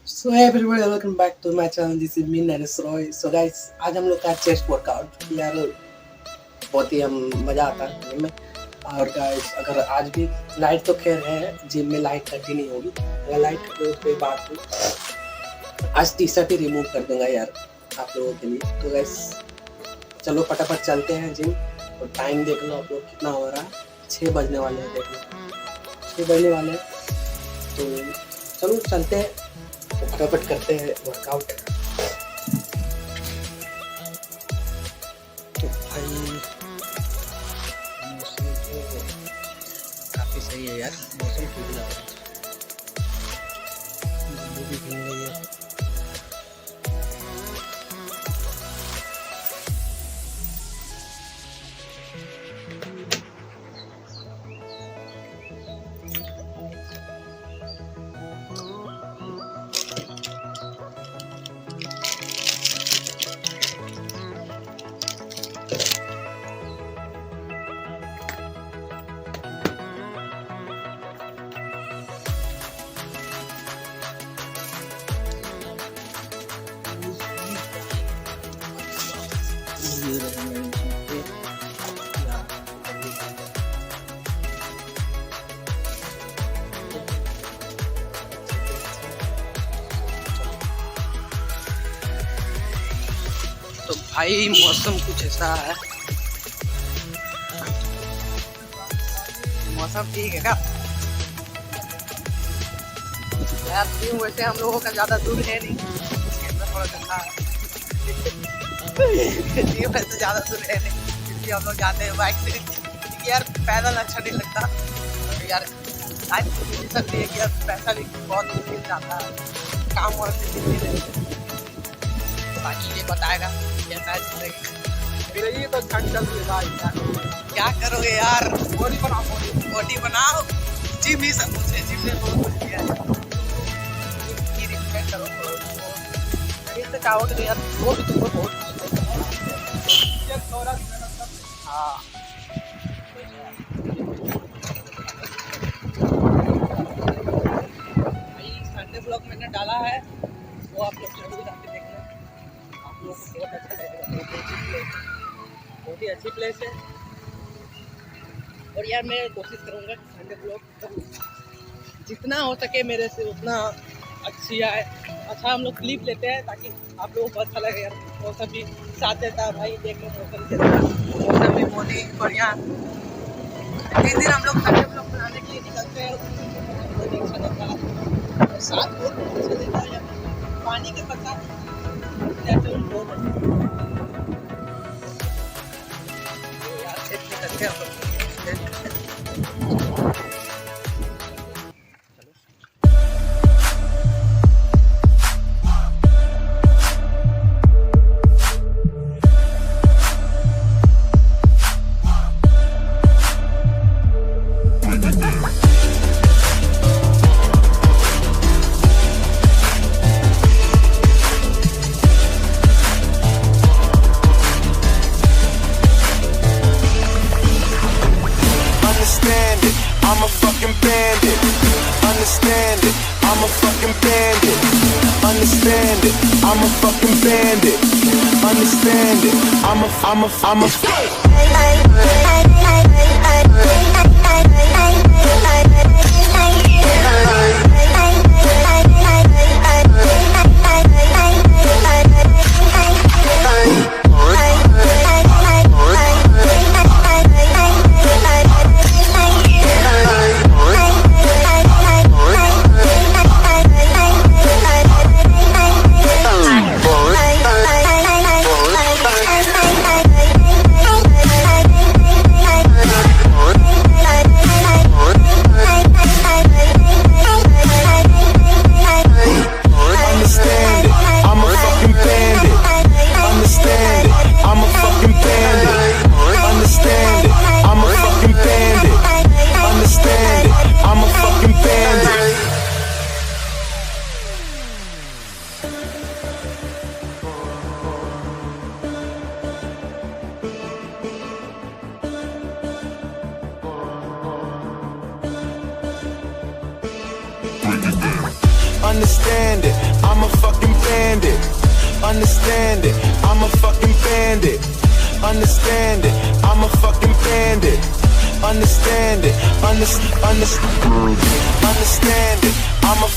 So everybody welcome back to my channel. This is me Naresh Roy. So guys, आज हम लोग का चेस्ट वर्कआउट यार बहुत ही हम मज़ा आता है करने में। और गाइस, अगर आज भी लाइट तो खैर है, जिम में लाइट कटी नहीं होगी। अगर लाइट कटी तो कोई बात नहीं, आज टी शर्ट ही रिमूव कर दूंगा यार आप लोगों के लिए। तो गाइस चलो फटाफट चलते हैं जिम। और टाइम देख लो आप लोग कितना हो रहा है, 6 बजने वाले हैं। देख लो 6 बजने वाले हैं, तो चलो चलते हैं, तो फटाफट करते हैं वर्कआउट। तो भाई मौसम तो काफ़ी सही है यार, मौसम ठीक लग रहा है, भी घूम रही है। तो भाई मौसम कुछ ऐसा है, मौसम ठीक है क्या यार? जिम वैसे हम लोगों का ज्यादा दूर है नहीं, थोड़ा ठंडा है। जिम वैसे ज्यादा दूर है नहीं, इसलिए हम लोग जाते हैं बाइक से, क्योंकि यार पैदल अच्छा नहीं लगता। तो यार लाइफ सकती है कि यार पैसा भी बहुत मुश्किल जाता है, काम और बाकी ये बताएगा कैसा है जिंदगी। ये तो ठंड चल रही है भाई, क्या करोगे यार? बॉडी बनाओ, बॉडी बनाओ। जिम ही सब कुछ है, जिम ने बहुत कुछ किया है। ये रिस्पेक्ट करो, शरीर से चाहोगे तो यार वो भी तुमको बहुत हाँ। भाई संडे ब्लॉग मैंने डाला है, वो आप लोग जरूर जाके देखना, आप लोगों को बहुत अच्छा लगेगा। बहुत ही अच्छी प्लेस है। और यार मैं कोशिश करूँगा कि संडे ब्लॉग जितना हो सके मेरे से उतना अच्छी आए। अच्छा हम लोग क्लिप लेते हैं ताकि आप लोगों को अच्छा लगे यार। मौसम भी साथ देता है भाई, देखने मौसम के मौसम भी बहुत ही बढ़िया। जिस दिन हम लोग संडे ब्लॉग बनाने के लिए निकलते हैं बहुत ही अच्छा लगता है, और साथ बहुत अच्छा देता है पानी के बरसात बहुत अच्छा यार। I'm a fucking bandit. Understand it. I'm a fucking bandit. Understand it. I'm a fucking bandit. Understand it. I'm understand it. I'm a fucking bandit. Understand it, I'm a fucking bandit. Understand it, I'm a fucking bandit. Understand it, understand it, I'm a